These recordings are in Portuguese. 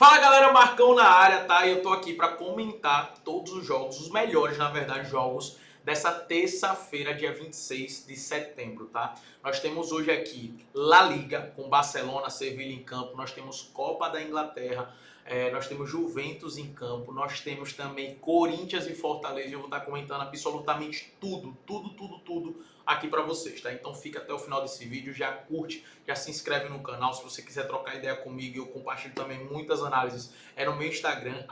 Fala galera, Marcão na área, tá? E eu tô aqui para comentar todos os jogos, os melhores, na verdade, jogos dessa terça-feira, dia 26 de setembro, tá? Nós temos hoje aqui La Liga, com Barcelona, Sevilha em campo, nós temos Copa da Inglaterra, nós temos Juventus em campo, nós temos também Corinthians e Fortaleza, e eu vou estar comentando absolutamente tudo aqui para vocês, tá? Então fica até o final desse vídeo, já curte, já se inscreve no canal, se você quiser trocar ideia comigo, eu compartilho também muitas análises, no meu Instagram,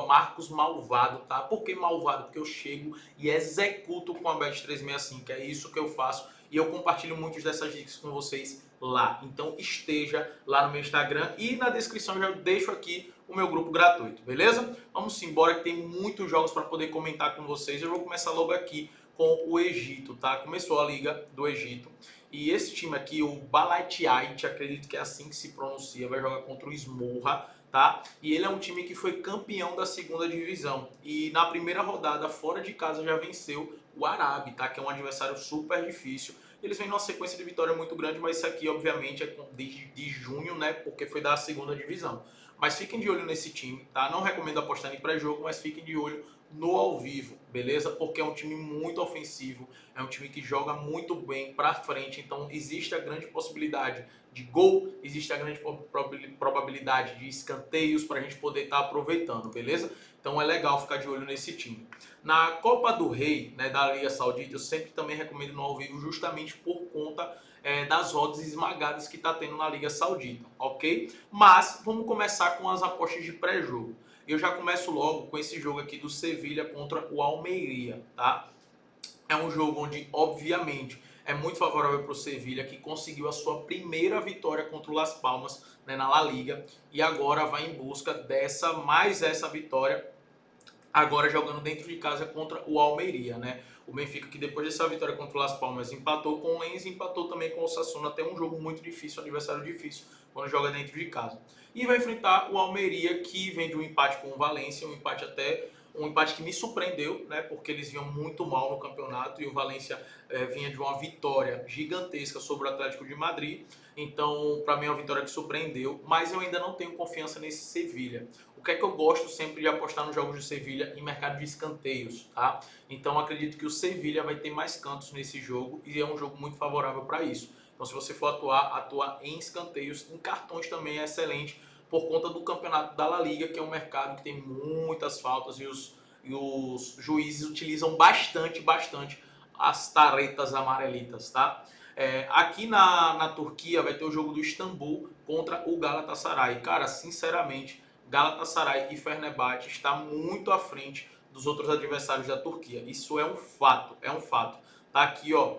@marcosmalvado, tá? Por que malvado? Porque eu chego e executo com a Bet365, é isso que eu faço, e eu compartilho muitas dessas dicas com vocês lá. Então esteja lá no meu Instagram e na descrição já deixo aqui o meu grupo gratuito, beleza? Vamos embora que tem muitos jogos para poder comentar com vocês. Eu vou começar logo aqui com o Egito, tá? Começou a Liga do Egito e esse time aqui, o Balatiait, acredito que é assim que se pronuncia, vai jogar contra o Smorra, tá? E ele é um time que foi campeão da segunda divisão e na primeira rodada, fora de casa, já venceu o Arabi, tá? Que é um adversário super difícil. Eles vêm numa sequência de vitória muito grande, mas isso aqui, obviamente, é de junho, né? Porque foi da segunda divisão. Mas fiquem de olho nesse time, tá? Não recomendo apostar em pré-jogo, mas fiquem de olho no ao vivo, beleza? Porque é um time muito ofensivo, é um time que joga muito bem pra frente, então existe a grande possibilidade de gol, existe a grande probabilidade de escanteios pra gente poder estar aproveitando, beleza? Então é legal ficar de olho nesse time. Na Copa do Rei, né, da Liga Saudita, eu sempre também recomendo no ao vivo justamente por conta das odds esmagadas que está tendo na Liga Saudita, ok? Mas vamos começar com as apostas de pré-jogo. Eu já começo logo com esse jogo aqui do Sevilha contra o Almeria, tá? É um jogo onde, obviamente, é muito favorável para o Sevilha, que conseguiu a sua primeira vitória contra o Las Palmas, né, na La Liga, e agora vai em busca mais essa vitória, agora jogando dentro de casa contra o Almeria, né? O Benfica, que depois dessa vitória contra o Las Palmas, empatou com o Lens e empatou também com o Osasuna, até um jogo muito difícil, um adversário difícil, quando joga dentro de casa. E vai enfrentar o Almeria, que vem de um empate com o Valência, um empate que me surpreendeu, né? Porque eles vinham muito mal no campeonato e o Valência vinha de uma vitória gigantesca sobre o Atlético de Madrid. Então, para mim é uma vitória que surpreendeu, mas eu ainda não tenho confiança nesse Sevilha. O que é que eu gosto sempre de apostar nos jogos de Sevilha em mercado de escanteios, tá? Então acredito que o Sevilha vai ter mais cantos nesse jogo e é um jogo muito favorável para isso. Então se você for atuar em escanteios, em cartões também é excelente por conta do campeonato da La Liga, que é um mercado que tem muitas faltas e os juízes utilizam bastante as taretas amarelitas, tá? Aqui na Turquia vai ter o jogo do Istambul contra o Galatasaray. Cara, sinceramente, Galatasaray e Fenerbahçe está muito à frente dos outros adversários da Turquia. Isso é um fato, Tá aqui, ó,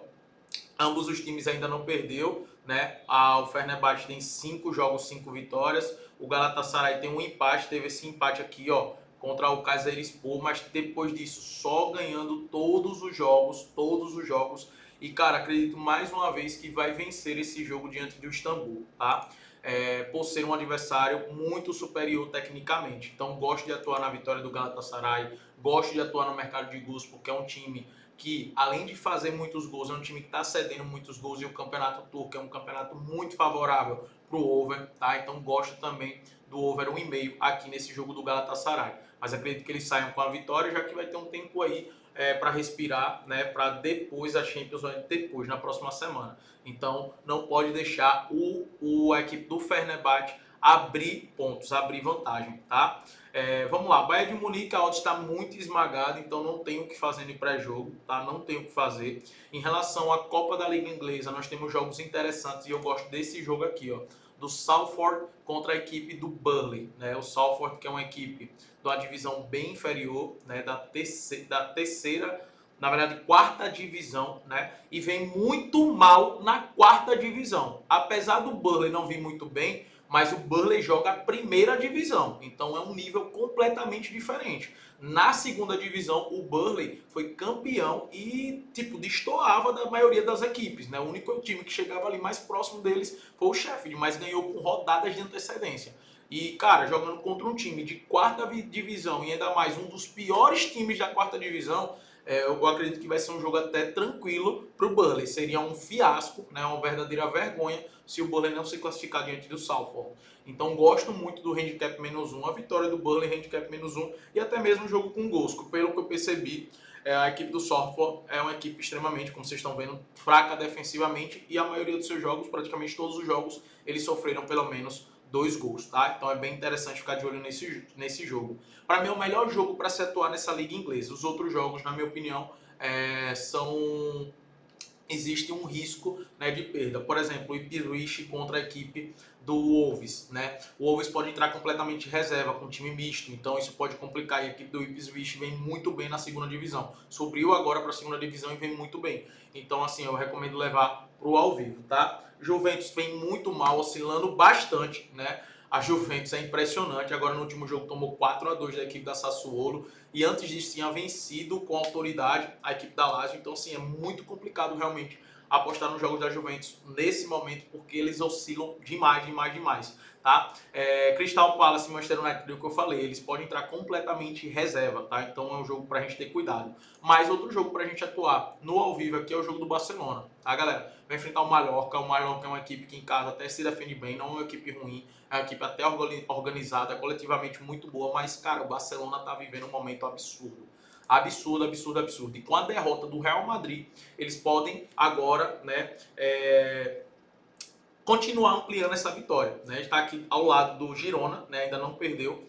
ambos os times ainda não perdeu, né? O Fenerbahçe tem 5 jogos, 5 vitórias. O Galatasaray tem um empate, teve esse empate aqui, ó, contra o Kayserispor, mas depois disso só ganhando todos os jogos. E, cara, acredito mais uma vez que vai vencer esse jogo diante do Istambul, tá? Por ser um adversário muito superior tecnicamente. Então, gosto de atuar na vitória do Galatasaray, gosto de atuar no mercado de gols, porque é um time que, além de fazer muitos gols, é um time que está cedendo muitos gols e o campeonato turco é um campeonato muito favorável para o over, tá? Então, gosto também do over 1,5 aqui nesse jogo do Galatasaray. Mas acredito que eles saiam com a vitória, já que vai ter um tempo aí para respirar, né, para depois a Champions, depois, na próxima semana. Então, não pode deixar a equipe do Fenerbahçe abrir pontos, abrir vantagem, tá? Vamos lá, Bayern de Munique, a odd está muito esmagada, então não tem o que fazer no pré-jogo, tá? Não tem o que fazer. Em relação à Copa da Liga Inglesa, nós temos jogos interessantes e eu gosto desse jogo aqui, ó, do Salford contra a equipe do Burnley, né? O Salford, que é uma equipe de uma divisão bem inferior, né? Da terceira, na verdade, quarta divisão, né? E vem muito mal na quarta divisão. Apesar do Burnley não vir muito bem, mas o Burnley joga a primeira divisão, então é um nível completamente diferente. Na segunda divisão, o Burnley foi campeão e, tipo, destoava da maioria das equipes, né? O único time que chegava ali mais próximo deles foi o Sheffield, mas ganhou com rodadas de antecedência. E, cara, jogando contra um time de quarta divisão e ainda mais um dos piores times da quarta divisão, eu acredito que vai ser um jogo até tranquilo para o Burnley. Seria um fiasco, né, uma verdadeira vergonha se o Burnley não se classificar diante do Salford. Então gosto muito do handicap -1, a vitória do Burnley handicap -1 e até mesmo o jogo com gols. Pelo que eu percebi, a equipe do Salford é uma equipe extremamente, como vocês estão vendo, fraca defensivamente e a maioria dos seus jogos, praticamente todos os jogos, eles sofreram pelo menos 2 gols, tá? Então é bem interessante ficar de olho nesse jogo. Para mim é o melhor jogo para se atuar nessa liga inglesa. Os outros jogos, na minha opinião, existe um risco, né, de perda. Por exemplo, o Ipswich contra a equipe do Wolves, né? O Wolves pode entrar completamente reserva, com time misto, então isso pode complicar. E a equipe do Ipswich vem muito bem na segunda divisão. Subiu agora para a segunda divisão e vem muito bem. Então, assim, eu recomendo levar pro ao vivo, tá? Juventus vem muito mal, oscilando bastante, né? A Juventus é impressionante. Agora no último jogo tomou 4-2 da equipe da Sassuolo. E antes disso tinha vencido com autoridade a equipe da Lazio. Então, assim, é muito complicado realmente apostar nos jogos da Juventus nesse momento, porque eles oscilam demais, tá? Crystal Palace e Manchester United, o que eu falei, eles podem entrar completamente reserva, tá? Então é um jogo pra gente ter cuidado. Mas outro jogo pra gente atuar no ao vivo aqui é o jogo do Barcelona, tá, galera? Vai enfrentar o Mallorca. O Mallorca é uma equipe que em casa até se defende bem, não é uma equipe ruim, é uma equipe até organizada, coletivamente muito boa, mas, cara, o Barcelona tá vivendo um momento absurdo. Absurdo. E com a derrota do Real Madrid, eles podem agora, né, continuar ampliando essa vitória, né? Está aqui ao lado do Girona, né, ainda não perdeu,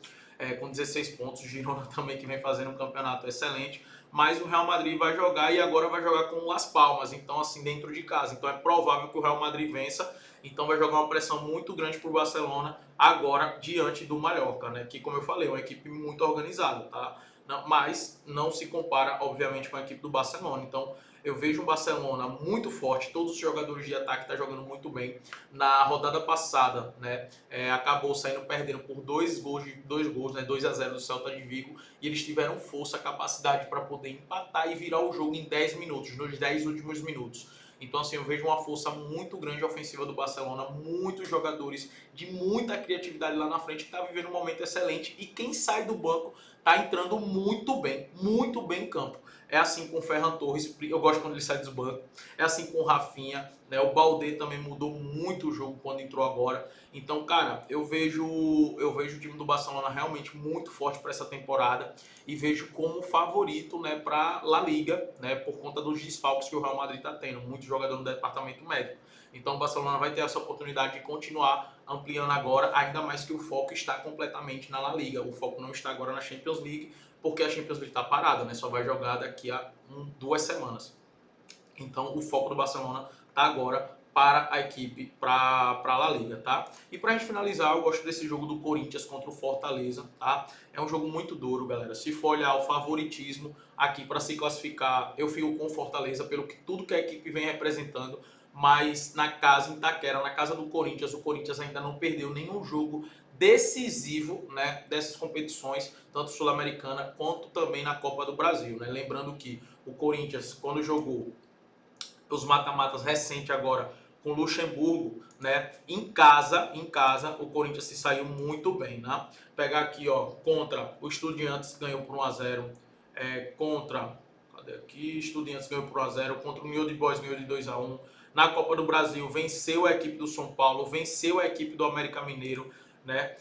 com 16 pontos. O Girona também, que vem fazendo um campeonato excelente. Mas o Real Madrid vai jogar e agora vai jogar com o Las Palmas, então assim, dentro de casa. Então é provável que o Real Madrid vença, então vai jogar uma pressão muito grande para o Barcelona agora diante do Mallorca, né? Que, como eu falei, é uma equipe muito organizada, tá? Mas não se compara, obviamente, com a equipe do Barcelona. Então eu vejo um Barcelona muito forte, todos os jogadores de ataque estão jogando muito bem. Na rodada passada, né, acabou saindo perdendo por dois gols, né, 2-0 do Celta de Vigo, e eles tiveram força, capacidade para poder empatar e virar o jogo em 10 minutos, nos 10 últimos minutos. Então, assim, eu vejo uma força muito grande ofensiva do Barcelona, muitos jogadores de muita criatividade lá na frente, que está vivendo um momento excelente, e quem sai do banco está entrando muito bem em campo. É assim com o Ferran Torres, eu gosto quando ele sai do banco. É assim com o Rafinha, né? O Baldé também mudou muito o jogo quando entrou agora. Então, cara, eu vejo o time do Barcelona realmente muito forte para essa temporada e vejo como favorito, né, para La Liga, né, por conta dos desfalques que o Real Madrid está tendo, muito jogador no departamento médico. Então, o Barcelona vai ter essa oportunidade de continuar ampliando agora, ainda mais que o foco está completamente na La Liga. O foco não está agora na Champions League, porque a Champions League está parada, né? Só vai jogar daqui a 2 semanas. Então o foco do Barcelona está agora para a equipe, para a La Liga, tá? E para a gente finalizar, eu gosto desse jogo do Corinthians contra o Fortaleza, tá? É um jogo muito duro, galera. Se for olhar o favoritismo aqui para se classificar, eu fico com o Fortaleza pelo que tudo que a equipe vem representando, mas na casa em Itaquera, na casa do Corinthians, o Corinthians ainda não perdeu nenhum jogo decisivo, né, dessas competições, tanto sul-americana quanto também na Copa do Brasil, né? Lembrando que o Corinthians, quando jogou os mata-matas recente agora com o Luxemburgo, né, em casa, o Corinthians se saiu muito bem, né? Pegar aqui, ó, contra o Estudiantes, ganhou por 1-0, cadê aqui? Estudiantes ganhou por 1-0, contra o New Old Boys ganhou de 2-1. Na Copa do Brasil, venceu a equipe do São Paulo, venceu a equipe do América Mineiro, né?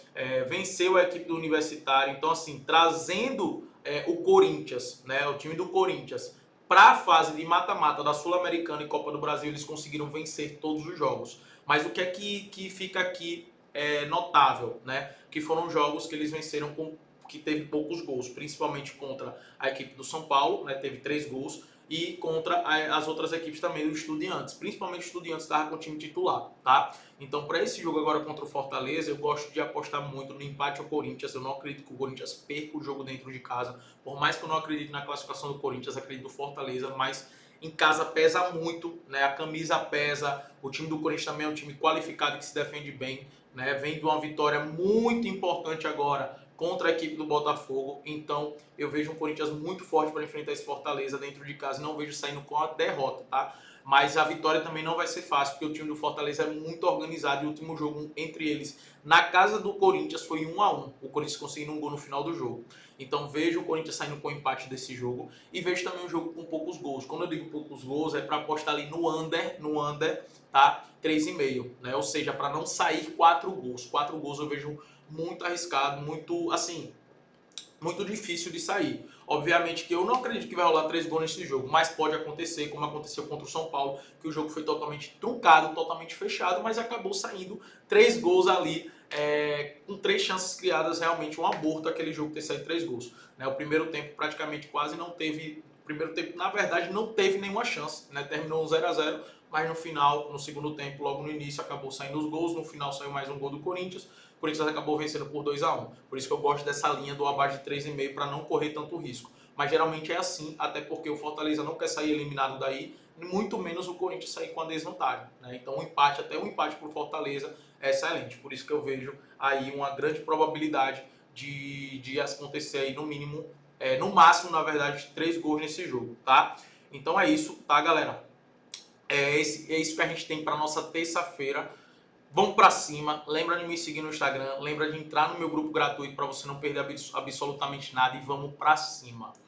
Venceu a equipe do Universitário. Então, assim, trazendo o Corinthians, né, o time do Corinthians, para a fase de mata-mata da Sul-Americana e Copa do Brasil, eles conseguiram vencer todos os jogos. Mas o que é que fica aqui notável, né? Que foram jogos que eles venceram que teve poucos gols, principalmente contra a equipe do São Paulo, né? Teve 3 gols. E contra as outras equipes também, os Estudiantes. Principalmente os Estudiantes estavam com o time titular, tá? Então, para esse jogo agora contra o Fortaleza, eu gosto de apostar muito no empate ao Corinthians. Eu não acredito que o Corinthians perca o jogo dentro de casa. Por mais que eu não acredite na classificação do Corinthians, acredito no Fortaleza, mas em casa pesa muito, né? A camisa pesa. O time do Corinthians também é um time qualificado que se defende bem, né? Vem de uma vitória muito importante agora contra a equipe do Botafogo. Então eu vejo um Corinthians muito forte para enfrentar esse Fortaleza dentro de casa e não vejo saindo com a derrota, tá? mas a vitória também não vai ser fácil, porque o time do Fortaleza é muito organizado e o último jogo entre eles, na casa do Corinthians, foi 1-1. O Corinthians conseguindo um gol no final do jogo. Então vejo o Corinthians saindo com empate desse jogo e vejo também um jogo com poucos gols. Quando eu digo poucos gols, é para apostar ali no under, tá? 3,5, né? Ou seja, para não sair 4 gols. 4 gols eu vejo muito arriscado, muito, assim, muito difícil de sair. Obviamente que eu não acredito que vai rolar 3 gols nesse jogo, mas pode acontecer, como aconteceu contra o São Paulo, que o jogo foi totalmente truncado, totalmente fechado, mas acabou saindo 3 gols ali, com 3 chances criadas, realmente um aborto aquele jogo ter saído 3 gols. Né? O primeiro tempo praticamente quase não teve, o primeiro tempo na verdade não teve nenhuma chance, né? Terminou 0-0, mas no final, no segundo tempo, logo no início, acabou saindo os gols, no final saiu mais um gol do Corinthians, o Corinthians acabou vencendo por 2-1. Por isso que eu gosto dessa linha do abaixo de 3,5 para não correr tanto risco. Mas geralmente é assim, até porque o Fortaleza não quer sair eliminado daí, muito menos o Corinthians sair com a desvantagem. Né? Então um empate, até um empate para o Fortaleza é excelente. Por isso que eu vejo aí uma grande probabilidade de acontecer aí no mínimo, no máximo, na verdade, 3 gols nesse jogo, tá? Então é isso, tá, galera? É isso que a gente tem para nossa terça-feira. Vamos pra cima, lembra de me seguir no Instagram, lembra de entrar no meu grupo gratuito para você não perder absolutamente nada e vamos pra cima.